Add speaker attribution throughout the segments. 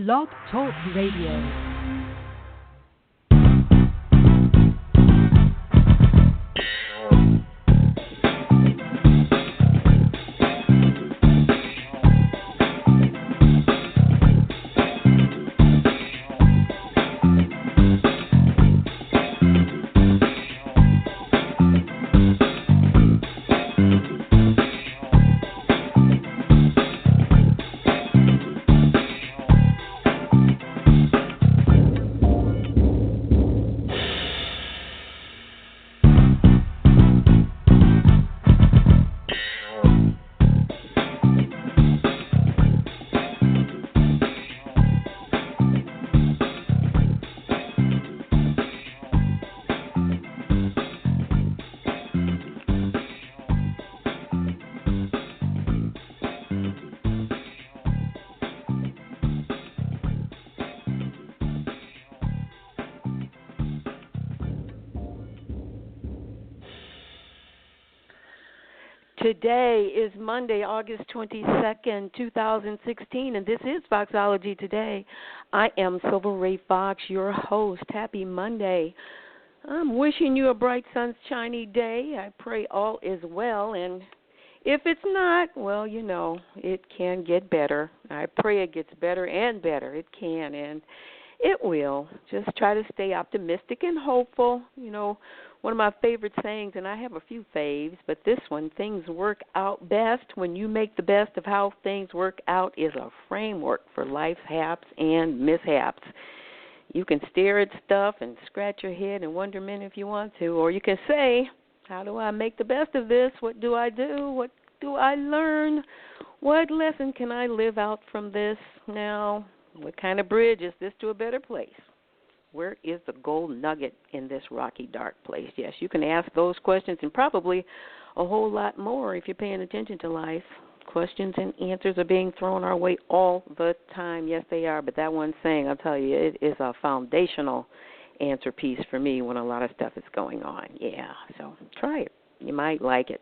Speaker 1: Blog Talk Radio.
Speaker 2: Today is Monday, August 22nd, 2016, and this is Foxology Today. I am Silver Ray Fox, your host. Happy Monday. I'm wishing you a bright, sunshiny day. I pray all is well, and if it's not, well, you know, it can get better. I pray it gets better and better. It can, and it will. Just try to stay optimistic and hopeful. You know, one of my favorite sayings, and I have a few faves, but this one, things work out best when you make the best of how things work out, is a framework for life's haps and mishaps. You can stare at stuff and scratch your head and wonderment if you want to, or you can say, how do I make the best of this? What do I do? What do I learn? What lesson can I live out from this now? What kind of bridge is this to a better place? Where is the gold nugget in this rocky, dark place? Yes, you can ask those questions and probably a whole lot more if you're paying attention to life. Questions and answers are being thrown our way all the time. Yes, they are. But that one saying, I'll tell you, it is a foundational answer piece for me when a lot of stuff is going on. Yeah, so try it. You might like it.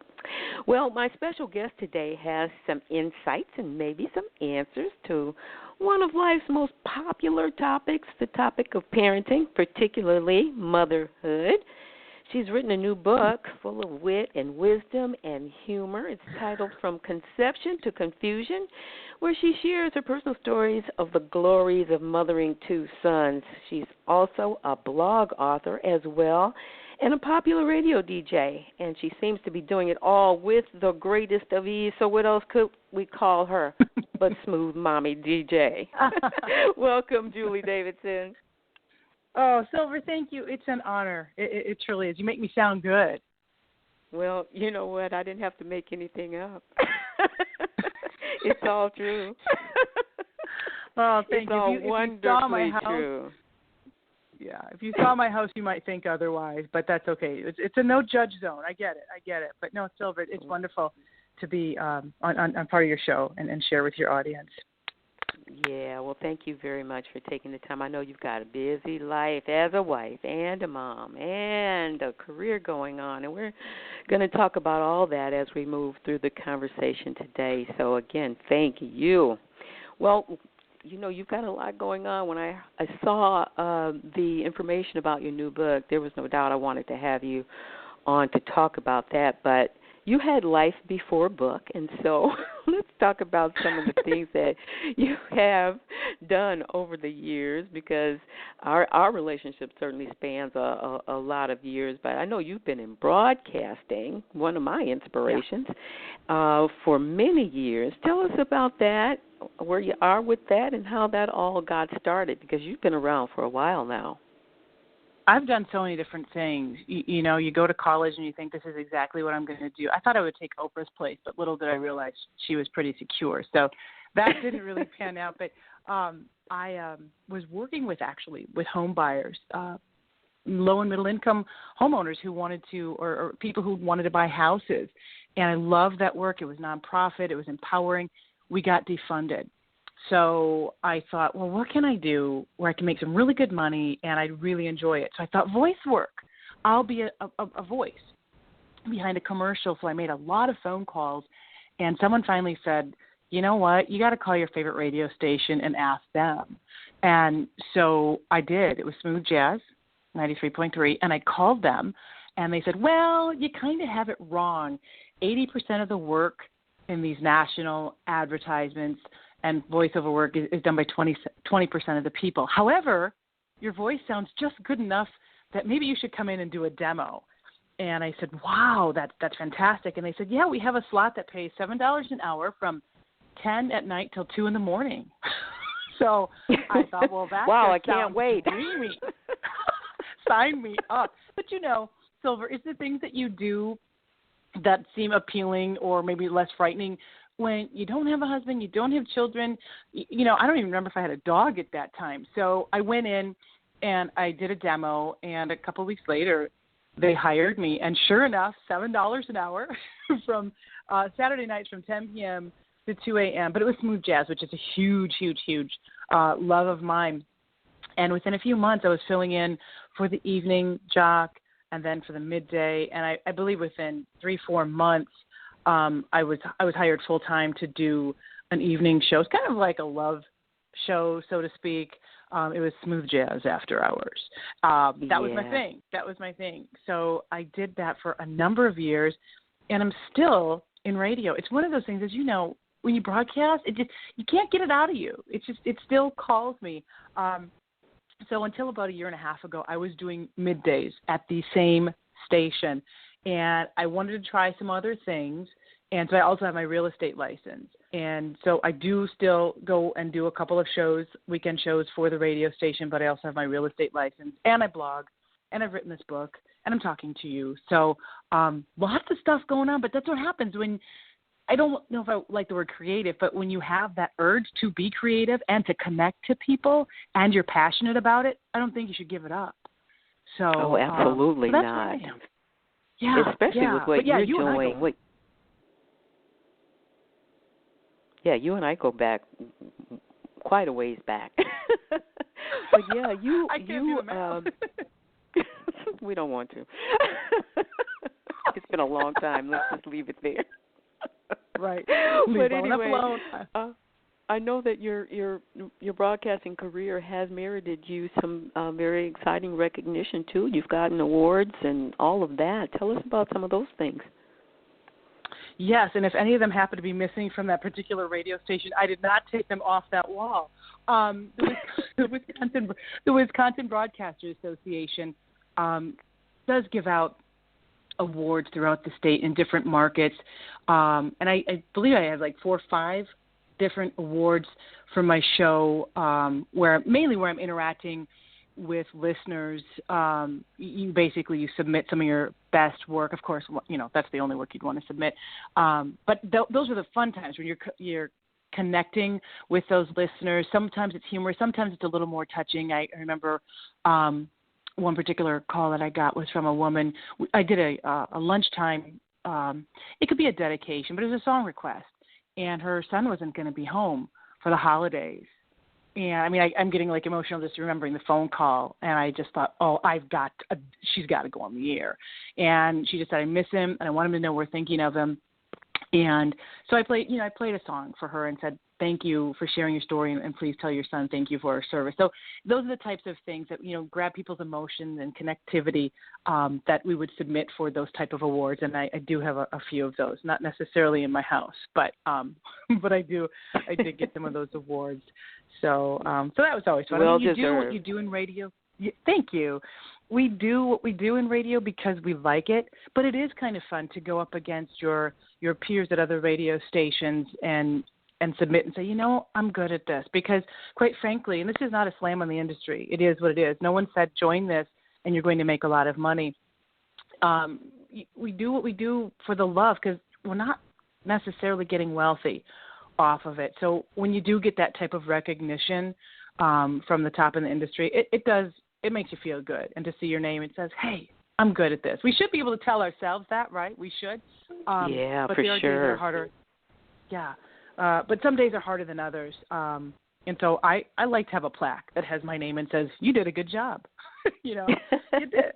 Speaker 2: Well, my special guest today has some insights and maybe some answers to one of life's most popular topics, the topic of parenting, particularly motherhood. She's written a new book full of wit and wisdom and humor. It's titled From Conception to Confusion, where she shares her personal stories of the glories of mothering two sons. She's also a blog author as well, and a popular radio DJ, and she seems to be doing it all with the greatest of ease. So what else could we call her but Smooth Mommy DJ? Welcome, Julie Davidson.
Speaker 3: Oh, Silver, thank you. It's an honor. It truly is. You make me sound good.
Speaker 2: Well, you know what? I didn't have to make anything up. It's all true.
Speaker 3: Oh, thank
Speaker 2: it's
Speaker 3: you.
Speaker 2: All
Speaker 3: if you
Speaker 2: wonderfully
Speaker 3: saw my house,
Speaker 2: true.
Speaker 3: Yeah, if you saw my house, you might think otherwise, but that's okay. It's a no-judge zone. I get it. But no, Silver, it's wonderful to be on part of your show and share with your audience.
Speaker 2: Yeah, well, thank you very much for taking the time. I know you've got a busy life as a wife and a mom and a career going on, and we're going to talk about all that as we move through the conversation today. So, again, thank you. Well, you know, you've got a lot going on. When I saw the information about your new book, there was no doubt I wanted to have you on to talk about that. But you had life before book, and so let's talk about some of the things that you have done over the years, because our relationship certainly spans a lot of years. But I know you've been in broadcasting, one of my inspirations, for many years. Tell us about that, where you are with that, and how that all got started, because you've been around for a while now.
Speaker 3: I've done so many different things. You know, you go to college and you think this is exactly what I'm going to do. I thought I would take Oprah's place, but little did I realize she was pretty secure. So that didn't really pan out. But I was working with home buyers, low and middle income homeowners who wanted to, or people who wanted to buy houses. And I loved that work. It was nonprofit. It was empowering. We got defunded. So I thought, well, what can I do where I can make some really good money and I'd really enjoy it? So I thought, voice work. I'll be a voice behind a commercial. So I made a lot of phone calls, and someone finally said, you know what, you got to call your favorite radio station and ask them. And so I did. It was Smooth Jazz, 93.3, and I called them, and they said, well, you kind of have it wrong. 80% of the work in these national advertisements and voiceover work is done by 20% of the people. However, your voice sounds just good enough that maybe you should come in and do a demo. And I said, wow, that's fantastic. And they said, yeah, we have a slot that pays $7 an hour from 10 at night till 2 in the morning. So I thought, well, that
Speaker 2: wow, I
Speaker 3: just
Speaker 2: can't
Speaker 3: sounds
Speaker 2: wait.
Speaker 3: dreamy. Sign me up. But, Silver, it's the things that you do that seem appealing or maybe less frightening when you don't have a husband, you don't have children. I don't even remember if I had a dog at that time. So I went in and I did a demo, and a couple of weeks later they hired me. And sure enough, $7 an hour from Saturday nights from 10 p.m. to 2 a.m. But it was Smooth Jazz, which is a huge, huge, huge love of mine. And within a few months, I was filling in for the evening jock and then for the midday. And I believe within 3-4 months, I was hired full time to do an evening show. It's kind of like a love show, so to speak. It was Smooth Jazz after hours. That was my thing. So I did that for a number of years, and I'm still in radio. It's one of those things, as you know, when you broadcast, you can't get it out of you. It still calls me. So until about a year and a half ago, I was doing middays at the same station, and I wanted to try some other things. And so I also have my real estate license. And so I do still go and do a couple of shows, weekend shows for the radio station, but I also have my real estate license, and I blog, and I've written this book, and I'm talking to you. So lots of stuff going on, but that's what happens when, I don't know if I like the word creative, but when you have that urge to be creative and to connect to people and you're passionate about it, I don't think you should give it up. So
Speaker 2: absolutely
Speaker 3: so
Speaker 2: not.
Speaker 3: Yeah,
Speaker 2: especially with what you're doing. You and I go back quite a ways back. But yeah, you
Speaker 3: I can't do the math.
Speaker 2: We don't want to. It's been a long time. Let's just leave it there.
Speaker 3: Right.
Speaker 2: But anyway, I know that your broadcasting career has merited you some very exciting recognition too. You've gotten awards and all of that. Tell us about some of those things.
Speaker 3: Yes, and if any of them happen to be missing from that particular radio station, I did not take them off that wall. The Wisconsin Broadcasters Association does give out awards throughout the state in different markets, and I believe I have like 4 or 5 different awards for my show, where I'm interacting with listeners. You submit some of your best work. Of course, that's the only work you'd want to submit. But those are the fun times when you're connecting with those listeners. Sometimes it's humorous. Sometimes it's a little more touching. I remember one particular call that I got was from a woman. I did a lunchtime. It could be a dedication, but it was a song request, and her son wasn't going to be home for the holidays. And I mean, I'm getting like emotional just remembering the phone call, and I just thought, she's got to go on the air. And she just said, I miss him, and I want him to know we're thinking of him. And so I played a song for her and said, thank you for sharing your story, and please tell your son thank you for her service. So those are the types of things that, grab people's emotions and connectivity that we would submit for those type of awards. And I do have a few of those, not necessarily in my house, but I did get some of those awards. So that was always fun.
Speaker 2: Well
Speaker 3: you
Speaker 2: deserved.
Speaker 3: do what you do in radio. Thank you. We do what we do in radio because we like it, but it is kind of fun to go up against your peers at other radio stations and submit and say, I'm good at this. Because quite frankly, and this is not a slam on the industry, it is what it is. No one said join this and you're going to make a lot of money. We do what we do for the love because we're not necessarily getting wealthy off of it. So when you do get that type of recognition from the top in the industry, it makes you feel good. And to see your name, it says, hey, I'm good at this. We should be able to tell ourselves that, right? We should.
Speaker 2: But
Speaker 3: for
Speaker 2: sure.
Speaker 3: Days are harder. Yeah. But some days are harder than others. And so I like to have a plaque that has my name and says, you did a good job. You know, you did.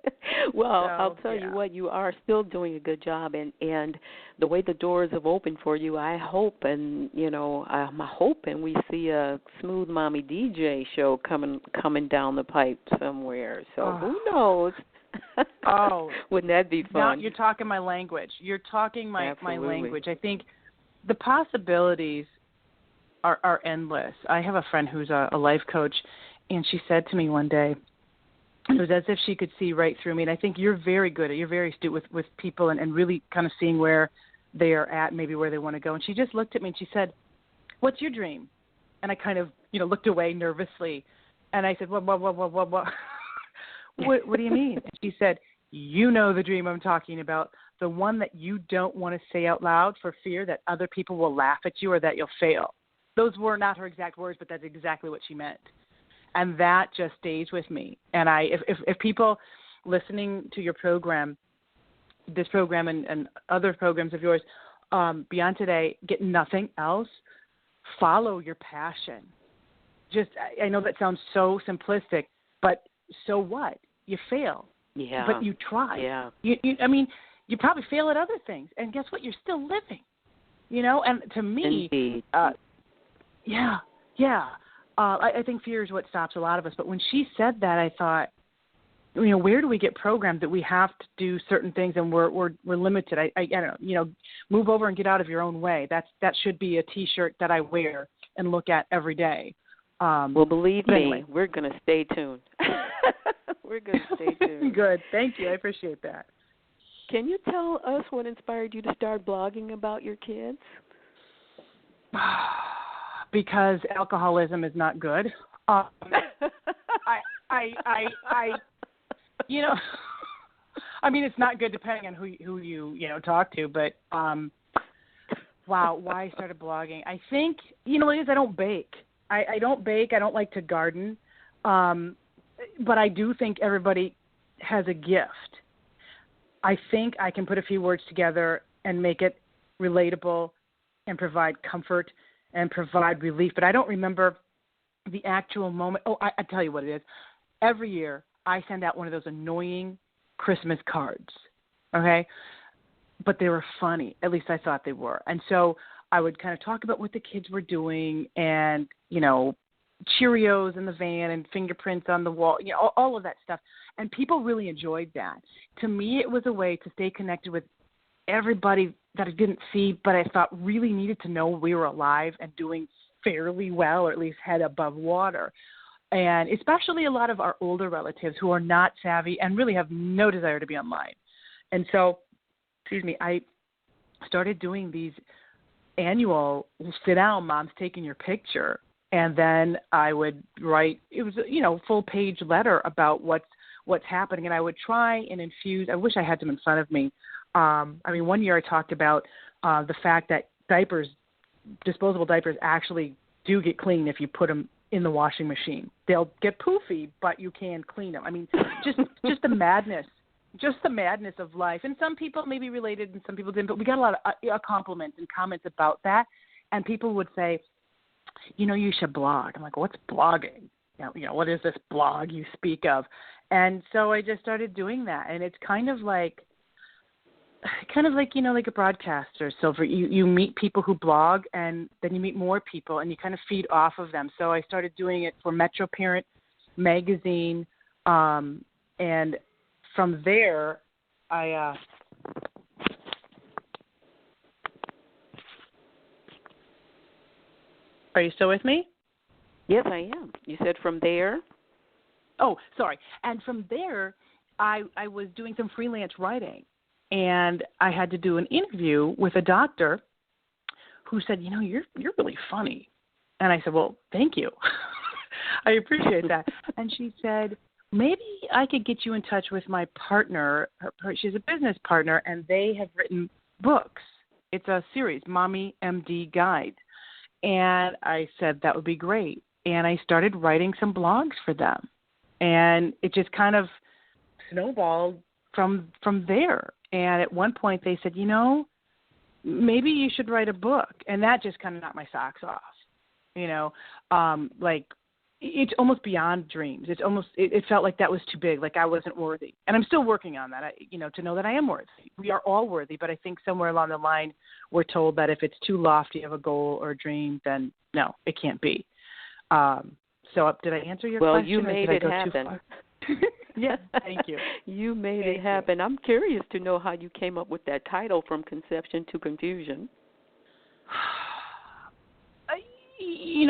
Speaker 2: Well,
Speaker 3: So,
Speaker 2: I'll tell you what, you are still doing a good job, and the way the doors have opened for you, I hope, and I'm hoping we see a Smooth Mommy DJ show coming down the pipe somewhere. So who knows?
Speaker 3: Oh,
Speaker 2: wouldn't that be fun?
Speaker 3: Now you're talking my language. You're talking my language. I think the possibilities are endless. I have a friend who's a life coach, and she said to me one day, it was as if she could see right through me. And I think you're very good at, you're very astute with people and really kind of seeing where they are at, maybe where they want to go. And she just looked at me and she said, "What's your dream?" And I kind of, looked away nervously. And I said, what do you mean? And she said, "You know the dream I'm talking about, the one that you don't want to say out loud for fear that other people will laugh at you or that you'll fail." Those were not her exact words, but that's exactly what she meant. And that just stays with me. And if people listening to your program, this program and other programs of yours, beyond today, get nothing else, follow your passion. I know that sounds so simplistic, but so what? You fail.
Speaker 2: Yeah.
Speaker 3: But you try.
Speaker 2: Yeah.
Speaker 3: You probably fail at other things. And guess what? You're still living. And to me,
Speaker 2: indeed.
Speaker 3: I think fear is what stops a lot of us. But when she said that, I thought, where do we get programmed that we have to do certain things and we're limited? I don't know. Move over and get out of your own way. That should be a T-shirt that I wear and look at every day.
Speaker 2: Well, believe me,
Speaker 3: anyway.
Speaker 2: we're going to stay tuned. We're going to stay tuned.
Speaker 3: Good. Thank you. I appreciate that.
Speaker 2: Can you tell us what inspired you to start blogging about your kids?
Speaker 3: Because alcoholism is not good. I it's not good depending on who you talk to, but wow, why I started blogging. I think, it is I don't bake. I don't bake. I don't like to garden. But I do think everybody has a gift. I think I can put a few words together and make it relatable and provide comfort and provide relief. But I don't remember the actual moment. Oh, I tell you what it is. Every year I send out one of those annoying Christmas cards, okay? But they were funny. At least I thought they were. And so I would kind of talk about what the kids were doing and, Cheerios in the van and fingerprints on the wall, all of that stuff. And people really enjoyed that. To me, it was a way to stay connected with everybody that I didn't see, but I thought really needed to know we were alive and doing fairly well, or at least head above water. And especially a lot of our older relatives who are not savvy and really have no desire to be online. And so, I started doing these annual sit down, mom's taking your picture. And then I would write, it was full page letter about what's happening. And I would try and infuse, I wish I had them in front of me. One year I talked about the fact that disposable diapers actually do get clean if you put them in the washing machine. They'll get poofy, but you can clean them. Just the madness. Just the madness of life. And some people maybe related and some people didn't, but we got a lot of compliments and comments about that. And people would say, you should blog. I'm like, what's blogging? What is this blog you speak of? And so I just started doing that. And it's kind of like like a broadcaster, Silver. You meet people who blog, and then you meet more people, and you kind of feed off of them. So I started doing it for Metro Parent magazine, and from there, I Are you still with me?
Speaker 2: Yes, I am. You said from there?
Speaker 3: Oh, sorry. And from there, I was doing some freelance writing, and I had to do an interview with a doctor who said, you're really funny. And I said, well, thank you. I appreciate that. And she said, maybe I could get you in touch with my partner. She's a business partner, and they have written books. It's a series, Mommy MD Guide. And I said that would be great. And I started writing some blogs for them. And it just kind of snowballed from there. And at one point they said, maybe you should write a book. And that just kind of knocked my socks off. it's almost beyond dreams. It felt like that was too big, like I wasn't worthy. And I'm still working on that, to know that I am worthy. We are all worthy, but I think somewhere along the line we're told that if it's too lofty of a goal or a dream, then no, it can't be. So did I answer your question?
Speaker 2: Well, you made it happen.
Speaker 3: Yes, thank you.
Speaker 2: You made it happen. I'm curious to know how you came up with that title, From Conception to Confusion.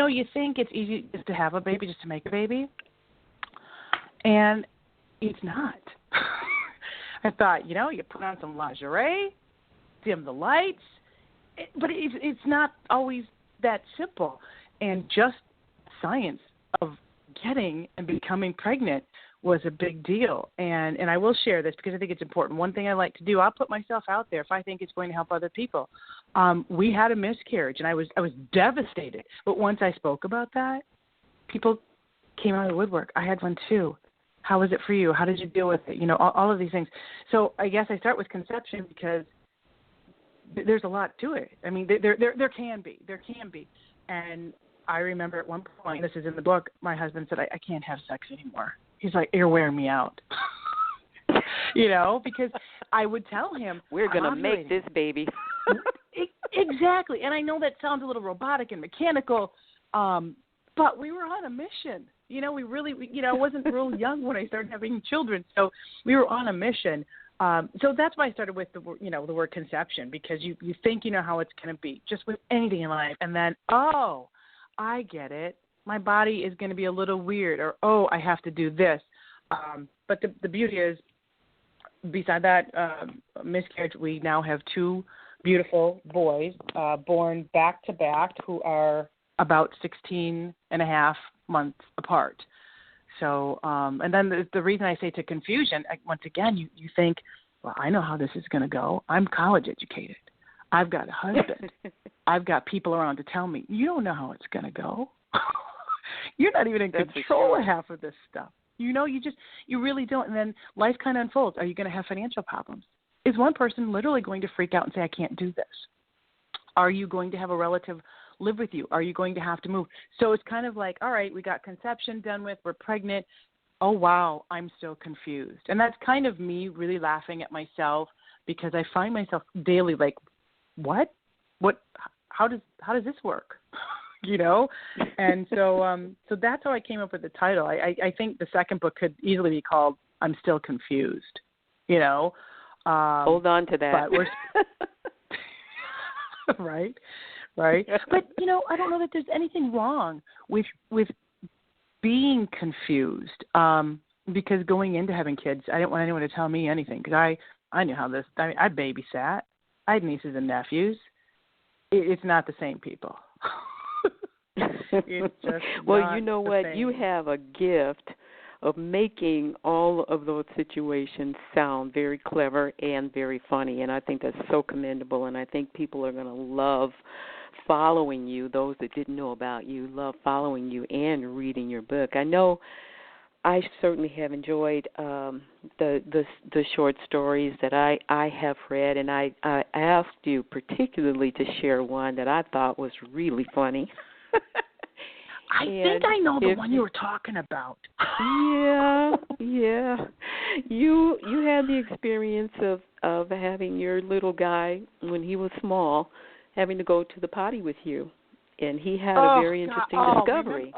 Speaker 3: You think it's easy just to have a baby, just to make a baby, and it's not. I thought, you put on some lingerie, dim the lights, but it's not always that simple. And just science of getting and becoming pregnant was a big deal. And I will share this because I think it's important. One thing I like to do, I'll put myself out there if I think it's going to help other people. We had a miscarriage, and I was devastated. But once I spoke about that, people came out of the woodwork. I had one too. How was it for you? How did you deal with it? All of these things. So I guess I start with conception because there's a lot to it. I mean, there can be. And I remember at one point, this is in the book, my husband said, I can't have sex anymore. He's like, you're wearing me out. Because I would tell him,
Speaker 2: we're going to make this baby.
Speaker 3: Exactly. And I know that sounds a little robotic and mechanical, but we were on a mission. I wasn't real young when I started having children, so we were on a mission. So that's why I started with the word conception, because you think you know how it's going to be just with anything in life, and then I get it. My body is going to be a little weird, or I have to do this. But the beauty is, beside that miscarriage, we now have two beautiful boys born back to back who are about 16 and a half months apart. So, and then the reason I say to confusion, once again, you think, well, I know how this is going to go. I'm college educated. I've got a husband. I've got people around to tell me, you don't know how it's going to go. You're not even in control of half of this stuff. You really don't. And then life kind of unfolds. Are you going to have financial problems? Is one person literally going to freak out and say, I can't do this? Are you going to have a relative live with you? Are you going to have to move? So it's kind of like, all right, we got conception done with, we're pregnant. Oh, wow, I'm still confused. And that's kind of me really laughing at myself, because I find myself daily like, what, how does this work? And so that's how I came up with the title. I think the second book could easily be called I'm Still Confused,
Speaker 2: Hold on to that.
Speaker 3: But we're right. But, I don't know that there's anything wrong with being confused, because going into having kids, I didn't want anyone to tell me anything, because I knew how this, I babysat. I had nieces and nephews. It's not the same people. It's just
Speaker 2: well, you know what?
Speaker 3: same.
Speaker 2: You have a gift of making all of those situations sound very clever and very funny, and I think that's so commendable, and I think people are going to love following you. Those that didn't know about you love following you and reading your book. I know I certainly have enjoyed the short stories that I have read, and I asked you particularly to share one that I thought was really funny.
Speaker 3: I think I know the one you were talking about.
Speaker 2: Yeah. You had the experience of having your little guy, when he was small, having to go to the potty with you, and he had a very interesting discovery.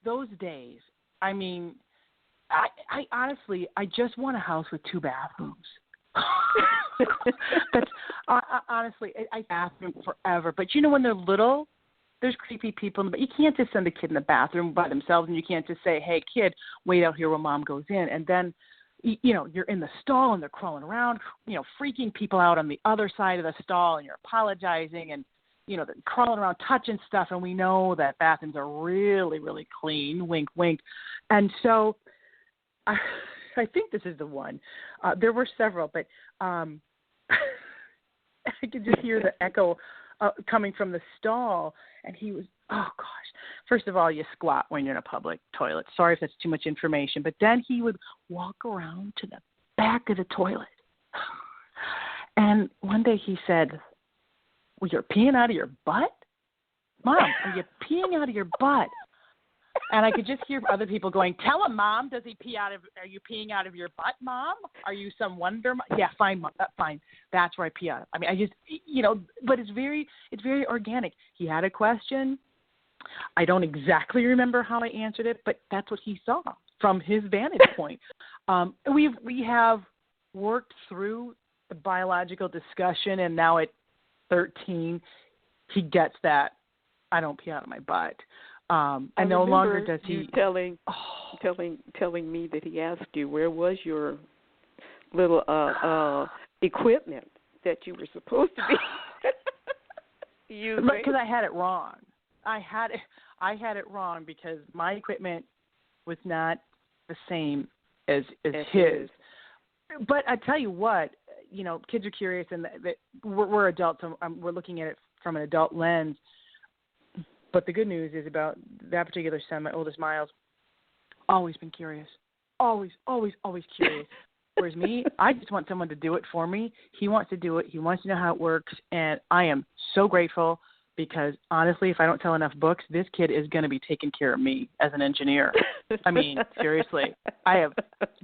Speaker 3: Those days. I mean, I honestly, I just want a house with 2 bathrooms. That's honestly, I bathroom forever. But when they're little, there's creepy people, but you can't just send a kid in the bathroom by themselves, and you can't just say, hey, kid, wait out here while mom goes in. And then, you're in the stall, and they're crawling around, freaking people out on the other side of the stall, and you're apologizing, and, they're crawling around touching stuff, and we know that bathrooms are really, really clean, wink, wink. And so I think this is the one. There were several, but I could just hear the echo coming from the stall, and he was, oh gosh. First of all, you squat when you're in a public toilet. Sorry if that's too much information, but then he would walk around to the back of the toilet. And one day he said, well, you're peeing out of your butt? Mom, are you peeing out of your butt? And I could just hear other people going, "Tell him, Mom. Does he pee out of? Are you peeing out of your butt, Mom? Are you some wonder? Yeah, fine, Mom. Fine. That's where I pee out of. I mean, I just, but it's very organic. He had a question. I don't exactly remember how I answered it, but that's what he saw from his vantage point. We have worked through the biological discussion, and now at 13, he gets that I don't pee out of my butt. And no longer does he
Speaker 2: telling me that he asked you where was your little equipment that you were supposed to be using.
Speaker 3: Because I had it wrong. I had it wrong because my equipment was not the same as his. But I tell you what, kids are curious, and we're adults, so we're looking at it from an adult lens. But the good news is about that particular son, my oldest, Miles, always been curious. Always curious. Whereas me, I just want someone to do it for me. He wants to do it. He wants to know how it works. And I am so grateful because, honestly, if I don't sell enough books, this kid is going to be taking care of me as an engineer. I mean, seriously, I have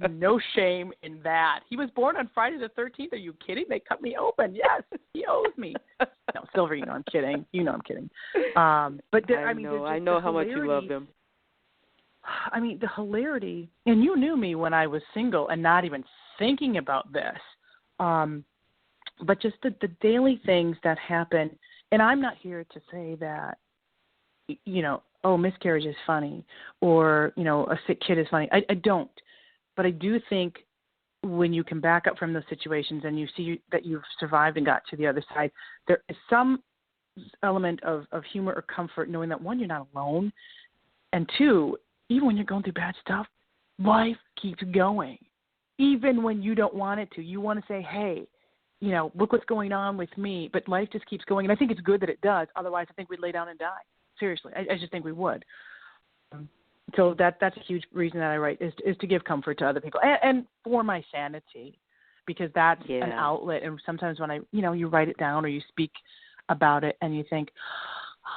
Speaker 3: no shame in that. He was born on Friday the 13th. Are you kidding? They cut me open. Yes, he owes me. No, Silver, I'm kidding. I'm kidding. But I
Speaker 2: know how much you love them.
Speaker 3: I mean, the hilarity, and you knew me when I was single and not even thinking about this, but just the daily things that happen. And I'm not here to say that, miscarriage is funny or, a sick kid is funny. I don't. But I do think when you can back up from those situations and you see that you've survived and got to the other side, there is some element of humor or comfort knowing that, one, you're not alone, and two, even when you're going through bad stuff, life keeps going. Even when you don't want it to. You want to say, hey, look what's going on with me, but life just keeps going. And I think it's good that it does. Otherwise, I think we'd lay down and die. Seriously. I just think we would. So that's a huge reason that I write is to give comfort to other people and for my sanity, because that's an outlet. And sometimes when you write it down or you speak about it and you think,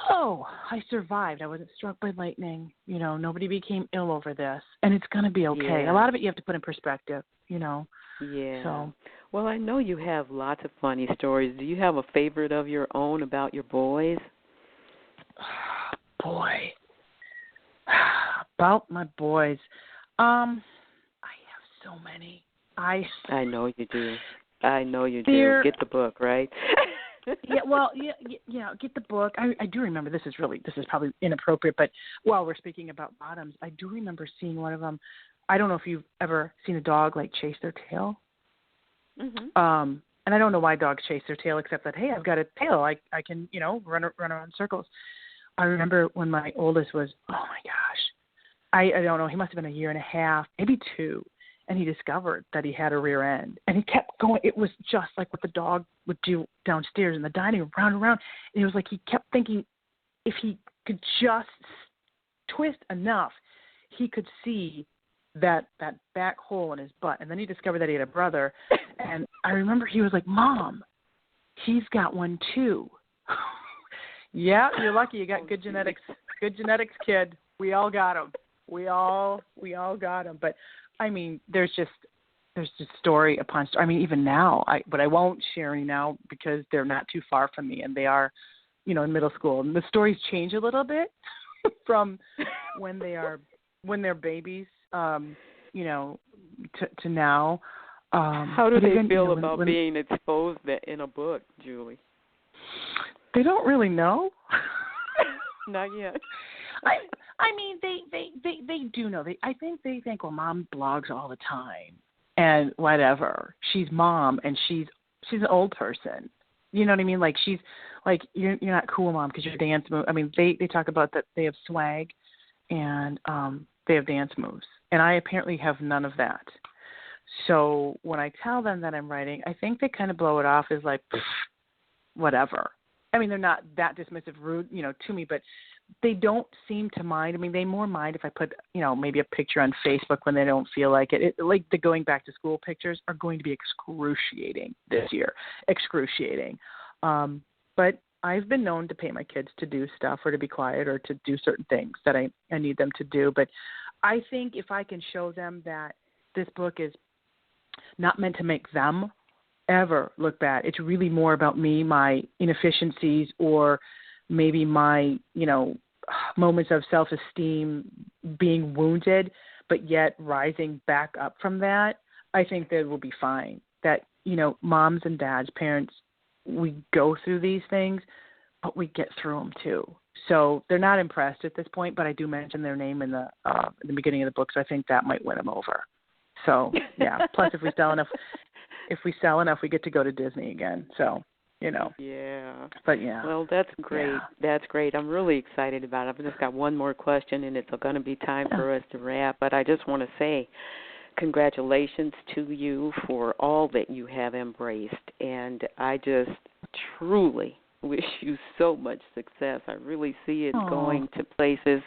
Speaker 3: oh, I survived. I wasn't struck by lightning. Nobody became ill over this, and it's going to be okay.
Speaker 2: Yeah.
Speaker 3: A lot of it you have to put in perspective,
Speaker 2: Yeah.
Speaker 3: So.
Speaker 2: Well, I know you have lots of funny stories. Do you have a favorite of your own about your boys?
Speaker 3: Boy. About my boys. I have so many. I
Speaker 2: know you do. Get the book, right?
Speaker 3: Get the book. I do remember, this is probably inappropriate, but while we're speaking about bottoms, I do remember seeing one of them. I don't know if you've ever seen a dog chase their tail.
Speaker 2: Mm-hmm.
Speaker 3: And I don't know why dogs chase their tail, except that, hey, I've got a tail. I can, run around in circles. I remember when my oldest was, oh my gosh, I don't know, he must have been 1.5 years, maybe 2. And he discovered that he had a rear end. And he kept going. It was just like what the dog would do downstairs in the dining room, round and round. And it was like he kept thinking if he could just twist enough, he could see that back hole in his butt. And then he discovered that he had a brother. And I remember he was like, Mom, he's got one too. Yeah, you're lucky you got good genetics. Good genetics, kid. We all got them. We all got them. But I mean, there's just story upon story. I mean, even now, but I won't share any now because they're not too far from me, and they are, in middle school. And the stories change a little bit from when they're babies, to now.
Speaker 2: How do they feel about being exposed in a book, Julie?
Speaker 3: They don't really know.
Speaker 2: Not yet.
Speaker 3: I mean, they do know. I think they think, well, Mom blogs all the time, and whatever. She's Mom, and she's an old person. You know what I mean? She's you're not cool, Mom, because you're dance move. I mean, they talk about that they have swag, and they have dance moves, and I apparently have none of that. So when I tell them that I'm writing, I think they kind of blow it off as whatever. I mean, they're not that dismissive, rude, to me, but they don't seem to mind. I mean, they more mind if I put, maybe a picture on Facebook when they don't feel like it. The going back to school pictures are going to be excruciating this year. Excruciating. But I've been known to pay my kids to do stuff or to be quiet or to do certain things that I need them to do. But I think if I can show them that this book is not meant to make them ever look bad, it's really more about me, my inefficiencies, or maybe my, moments of self-esteem being wounded, but yet rising back up from that, I think that we'll be fine. That, moms and dads, parents, we go through these things, but we get through them too. So they're not impressed at this point, but I do mention their name in the beginning of the book, so I think that might win them over. So yeah. Plus, if we sell enough, we get to go to Disney again. So
Speaker 2: Yeah.
Speaker 3: But yeah.
Speaker 2: Well, that's great.
Speaker 3: Yeah.
Speaker 2: That's great. I'm really excited about it. I've just got one more question, and it's going to be time for us to wrap. But I just want to say congratulations to you for all that you have embraced. And I just truly wish you so much success. I really see it going to places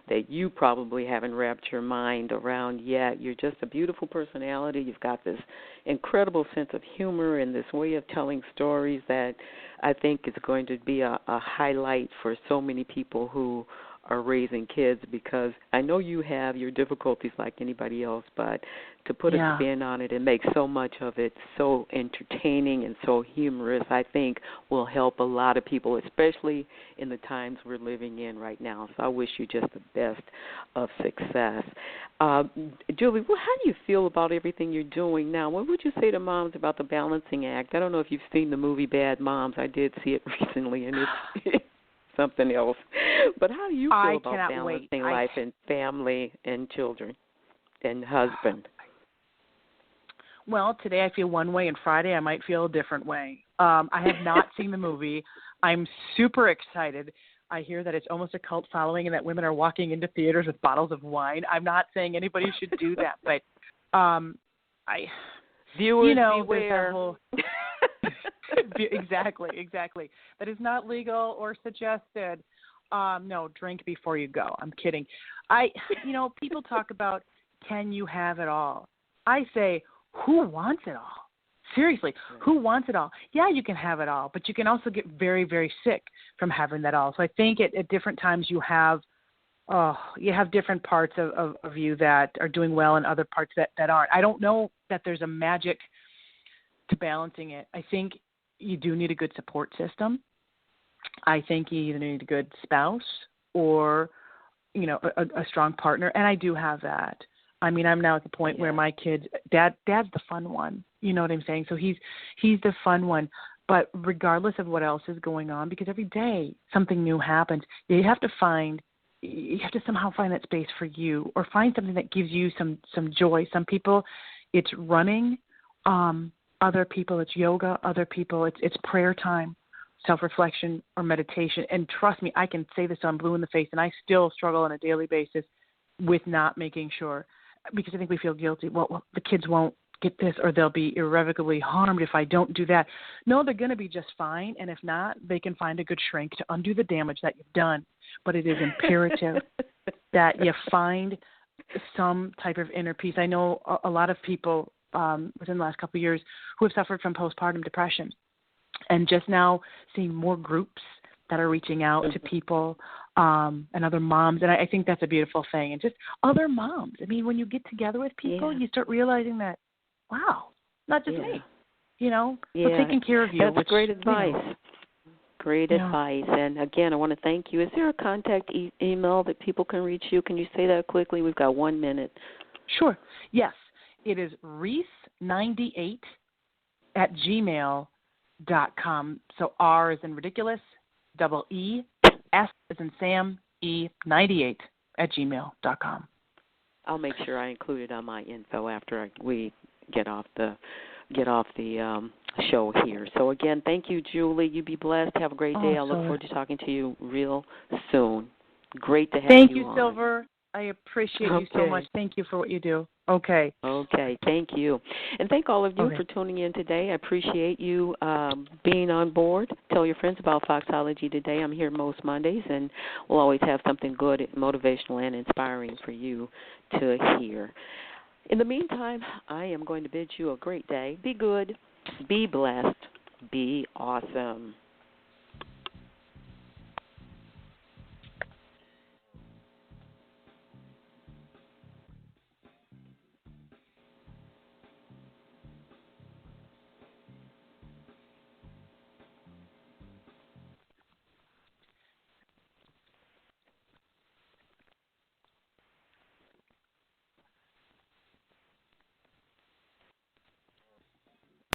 Speaker 2: that you probably haven't wrapped your mind around yet. You're just a beautiful personality. You've got this incredible sense of humor and this way of telling stories that I think is going to be a highlight for so many people who are raising kids, because I know you have your difficulties like anybody else, but to put a spin on it and make so much of it so entertaining and so humorous, I think will help a lot of people, especially in the times we're living in right now. So I wish you just the best of success. Julie, how do you feel about everything you're doing now? What would you say to moms about the balancing act? I don't know if you've seen the movie Bad Moms. I did see it recently, and it's something else. But how do you feel about balancing life and family and children and husband?
Speaker 3: Well, today I feel one way, and Friday I might feel a different way. I have not seen the movie. I'm super excited. I hear that it's almost a cult following and that women are walking into theaters with bottles of wine. I'm not saying anybody should do that, but
Speaker 2: viewers beware.
Speaker 3: Exactly. That is not legal or suggested. No, drink before you go. I'm kidding. People talk about, can you have it all? I say, who wants it all? Seriously, who wants it all? Yeah, you can have it all, but you can also get very, very sick from having that all. So I think at different times you have different parts of you that are doing well and other parts that aren't. I don't know that there's a magic to balancing it. I think you do need a good support system. I think you either need a good spouse or, a strong partner, and I do have that. I mean, I'm now at the point where my kids, dad's the fun one. You know what I'm saying? So he's the fun one. But regardless of what else is going on, because every day something new happens, you have to somehow find that space for you, or find something that gives you some joy. Some people, it's running. Other people, it's yoga. Other people, it's prayer time, self-reflection, or meditation. And trust me, I can say this on blue in the face, and I still struggle on a daily basis with not making sure, because I think we feel guilty. Well, the kids won't get this, or they'll be irrevocably harmed if I don't do that. No, they're going to be just fine, and if not, they can find a good shrink to undo the damage that you've done. But it is imperative that you find some type of inner peace. I know a lot of people within the last couple of years who have suffered from postpartum depression, and just now seeing more groups that are reaching out to people and other moms, and I think that's a beautiful thing. And just other moms. I mean, when you get together with people, you start realizing that, wow, not just me, we're taking care of you.
Speaker 2: That's great advice. Great advice. And again, I want to thank you. Is there a contact email that people can reach you? Can you say that quickly? We've got 1 minute.
Speaker 3: Sure. Yes. It is reese98@gmail.com. So R is in ridiculous, double E, S is in Sam, E98@gmail.com.
Speaker 2: I'll make sure I include it on my info after we get off the show here. So again, thank you, Julie. You be blessed. Have a great day. I look forward to talking to you real soon. Great to have you on.
Speaker 3: Thank you, Silver. I appreciate you so much. Thank you for what you do. Okay.
Speaker 2: Thank you. And thank all of you for tuning in today. I appreciate you being on board. Tell your friends about Foxology Today. I'm here most Mondays, and we'll always have something good, motivational, and inspiring for you to hear. In the meantime, I am going to bid you a great day. Be good, be blessed, be awesome.